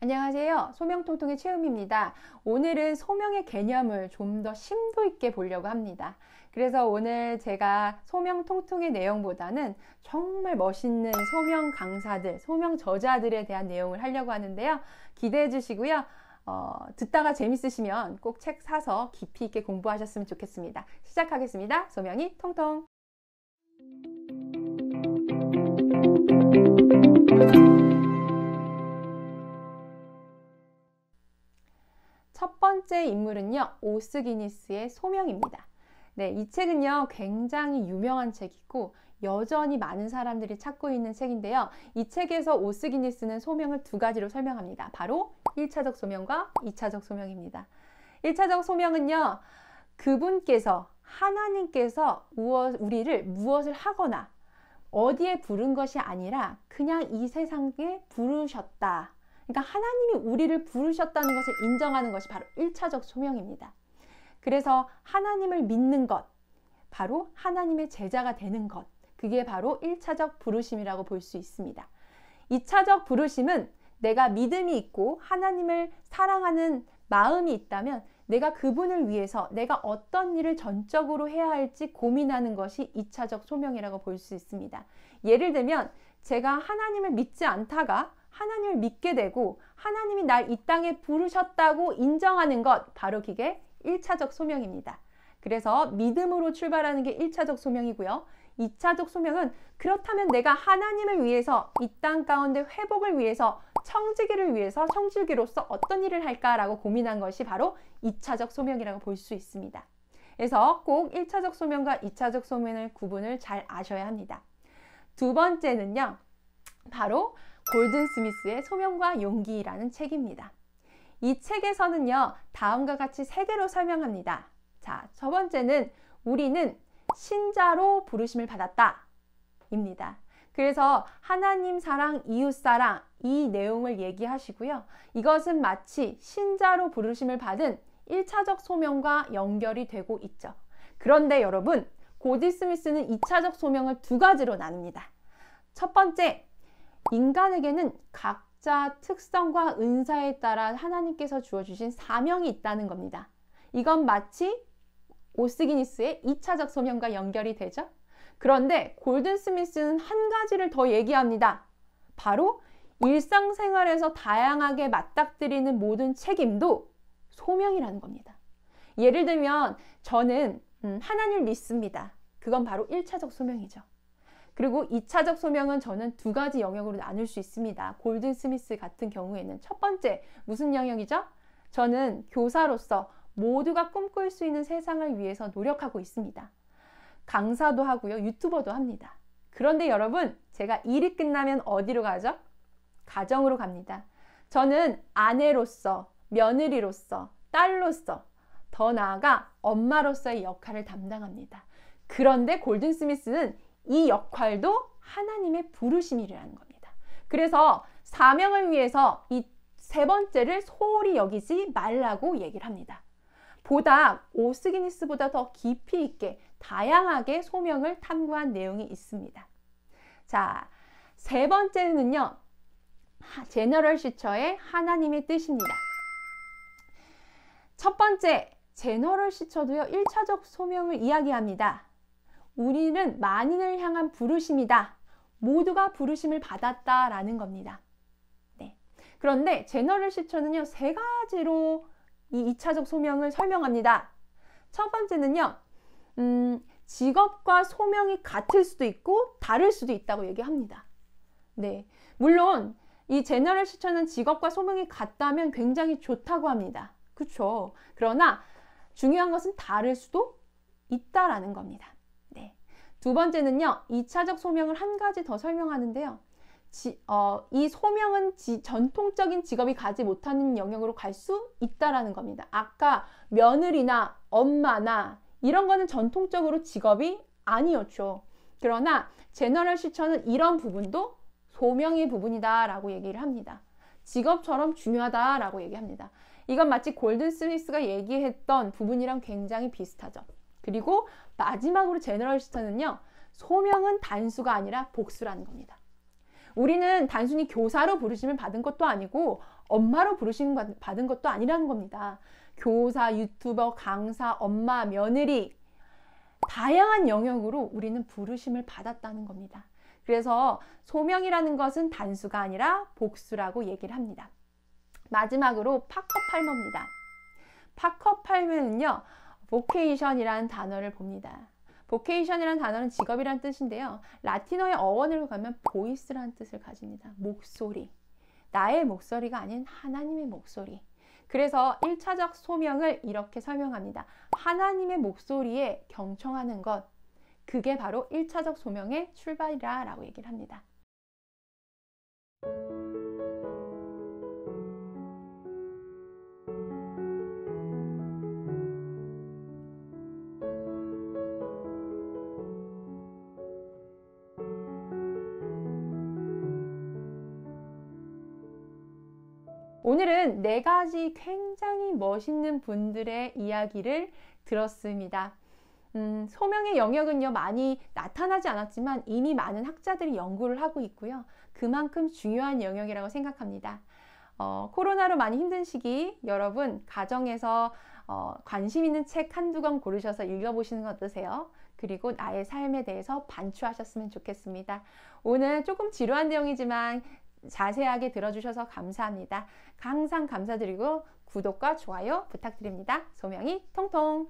안녕하세요. 소명통통의 채음입니다. 오늘은 소명의 개념을 좀 더 심도 있게 보려고 합니다. 그래서 오늘 제가 소명통통의 내용보다는 정말 멋있는 소명 강사들, 소명 저자들에 대한 내용을 하려고 하는데요. 기대해 주시고요. 듣다가 재밌으시면 꼭 책 사서 깊이 있게 공부하셨으면 좋겠습니다. 시작하겠습니다. 소명이 통통. 첫 번째 인물은요, 오스기니스의 소명입니다. 네, 이 책은요, 굉장히 유명한 책이고 여전히 많은 사람들이 찾고 있는 책인데요. 이 책에서 오스기니스는 소명을 두 가지로 설명합니다. 바로 1차적 소명과 2차적 소명입니다. 1차적 소명은요, 그분께서, 하나님께서 우리를 무엇을 하거나 어디에 부른 것이 아니라 그냥 이 세상에 부르셨다. 그러니까 하나님이 우리를 부르셨다는 것을 인정하는 것이 바로 1차적 소명입니다. 그래서 하나님을 믿는 것, 바로 하나님의 제자가 되는 것, 그게 바로 1차적 부르심이라고 볼 수 있습니다. 2차적 부르심은 내가 믿음이 있고 하나님을 사랑하는 마음이 있다면 내가 그분을 위해서 내가 어떤 일을 전적으로 해야 할지 고민하는 것이 2차적 소명이라고 볼 수 있습니다. 예를 들면 제가 하나님을 믿지 않다가 하나님을 믿게 되고 하나님이 날 이 땅에 부르셨다고 인정하는 것, 바로 그게 1차적 소명입니다. 그래서 믿음으로 출발하는 게 1차적 소명이고요. 2차적 소명은 그렇다면 내가 하나님을 위해서 이 땅 가운데 회복을 위해서 청지기를 위해서 청지기로서 어떤 일을 할까라고 고민한 것이 바로 2차적 소명이라고 볼 수 있습니다. 그래서 꼭 1차적 소명과 2차적 소명의 구분을 잘 아셔야 합니다. 두 번째는요, 바로 골든 스미스의 소명과 용기라는 책입니다. 이 책에서는요, 다음과 같이 세 개로 설명합니다. 자, 첫 번째는 우리는 신자로 부르심을 받았다 입니다. 그래서 하나님 사랑, 이웃 사랑, 이 내용을 얘기하시고요. 이것은 마치 신자로 부르심을 받은 1차적 소명과 연결이 되고 있죠. 그런데 여러분, 골든 스미스는 2차적 소명을 두 가지로 나눕니다. 첫 번째, 인간에게는 각자 특성과 은사에 따라 하나님께서 주어주신 사명이 있다는 겁니다. 이건 마치 오스기니스의 2차적 소명과 연결이 되죠. 그런데 골든 스미스는 한 가지를 더 얘기합니다. 바로 일상생활에서 다양하게 맞닥뜨리는 모든 책임도 소명이라는 겁니다. 예를 들면 저는 하나님을 믿습니다. 그건 바로 1차적 소명이죠. 그리고 2차적 소명은 저는 두 가지 영역으로 나눌 수 있습니다. 골든 스미스 같은 경우에는 첫 번째, 무슨 영역이죠? 저는 교사로서 모두가 꿈꿀 수 있는 세상을 위해서 노력하고 있습니다. 강사도 하고요, 유튜버도 합니다. 그런데 여러분, 제가 일이 끝나면 어디로 가죠? 가정으로 갑니다. 저는 아내로서, 며느리로서, 딸로서, 더 나아가 엄마로서의 역할을 담당합니다. 그런데 골든 스미스는 이 역할도 하나님의 부르심이라는 겁니다. 그래서 사명을 위해서 이 세 번째를 소홀히 여기지 말라고 얘기를 합니다. 보다 오스기니스보다 더 깊이 있게 다양하게 소명을 탐구한 내용이 있습니다. 자, 세 번째는요, 제너럴 시처의 하나님의 뜻입니다. 첫 번째, 제너럴 시처도요, 1차적 소명을 이야기합니다. 우리는 만인을 향한 부르심이다. 모두가 부르심을 받았다라는 겁니다. 네. 그런데 제너럴 시처는요, 세 가지로 이 2차적 소명을 설명합니다. 첫 번째는요, 직업과 소명이 같을 수도 있고 다를 수도 있다고 얘기합니다. 네. 물론 이 제너럴 시처는 직업과 소명이 같다면 굉장히 좋다고 합니다. 그렇죠? 그러나 중요한 것은 다를 수도 있다라는 겁니다. 두 번째는요, 2차적 소명을 한 가지 더 설명하는데요. 이 소명은 전통적인 직업이 가지 못하는 영역으로 갈 수 있다라는 겁니다. 아까 며느리나 엄마나 이런 거는 전통적으로 직업이 아니었죠. 그러나 제너럴 시처는 이런 부분도 소명의 부분이다 라고 얘기를 합니다. 직업처럼 중요하다라고 얘기합니다. 이건 마치 골든 스미스가 얘기했던 부분이랑 굉장히 비슷하죠. 그리고 마지막으로 제너럴 시처는요, 소명은 단수가 아니라 복수라는 겁니다. 우리는 단순히 교사로 부르심을 받은 것도 아니고 엄마로 부르심 받은 것도 아니라는 겁니다. 교사, 유튜버, 강사, 엄마, 며느리 다양한 영역으로 우리는 부르심을 받았다는 겁니다. 그래서 소명이라는 것은 단수가 아니라 복수라고 얘기를 합니다. 마지막으로 파커팔머입니다. 파커팔머는요, vocation이라는 단어를 봅니다. vocation이라는 단어는 직업이라는 뜻인데요. 라틴어의 어원으로 가면 voice라는 뜻을 가집니다. 목소리. 나의 목소리가 아닌 하나님의 목소리. 그래서 1차적 소명을 이렇게 설명합니다. 하나님의 목소리에 경청하는 것. 그게 바로 1차적 소명의 출발이라 라고 얘기를 합니다. 오늘은 4가지 굉장히 멋있는 분들의 이야기를 들었습니다. 소명의 영역은요, 많이 나타나지 않았지만 이미 많은 학자들이 연구를 하고 있고요. 그만큼 중요한 영역이라고 생각합니다. 코로나로 많이 힘든 시기, 여러분 가정에서 관심 있는 책 한두 권 고르셔서 읽어보시는 건 어떠세요? 그리고 나의 삶에 대해서 반추하셨으면 좋겠습니다. 오늘 조금 지루한 내용이지만 자세하게 들어주셔서 감사합니다. 항상 감사드리고 구독과 좋아요 부탁드립니다. 소명이 통통!